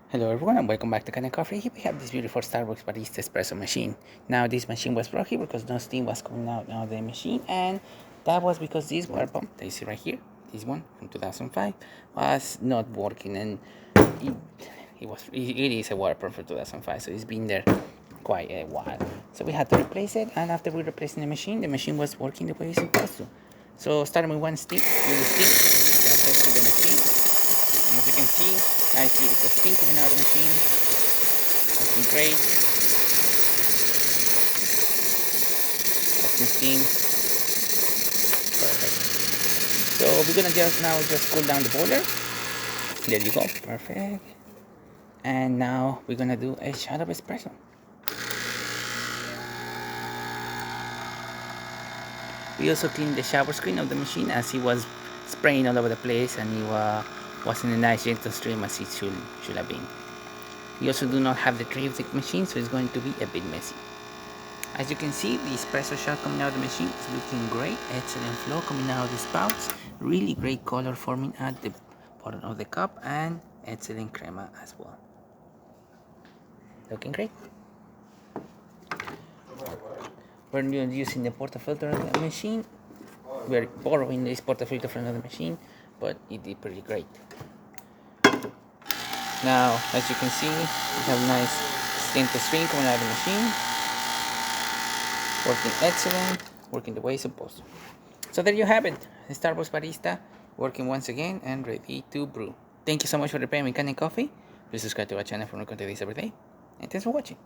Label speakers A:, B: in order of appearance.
A: Hello everyone and welcome back to Kanen Coffee. Here we have this beautiful Starbucks Barista Espresso machine. Now this machine was broke here because no steam was coming out of the machine, and that was because this water pump that you see right here, this one from 2005, was not working, and it is a water pump from 2005, so it's been there quite a while. So we had to replace it, and after we replaced the machine was working the way it's supposed to. So starting with one stick, with the stick, we tested the machine. And as you can see, nice beautiful steam coming out of the machine. Looking great. Awesome steam. Perfect. So we're gonna just cool down the boiler. There you go. Perfect. And now we're gonna do a shot of espresso. We also cleaned the shower screen of the machine as it was spraying all over the place, and it wasn't a nice gentle stream as it should have been. We also do not have the tray of the machine, so it's going to be a bit messy. As you can see, the espresso shot coming out of the machine is looking great. Excellent flow coming out of the spouts. Really great color forming at the bottom of the cup, and excellent crema as well. Looking great. We're using the portafilter of the machine. We're borrowing this portafilter from another machine, but it did pretty great. Now, as you can see, we have a nice gentle stream coming out of the machine. Working excellent, working the way it's supposed to. So there you have it, the Starbucks Barista working once again and ready to brew. Thank you so much for preparing Kanen Coffee. Please subscribe to our channel for more content every day. And thanks for watching.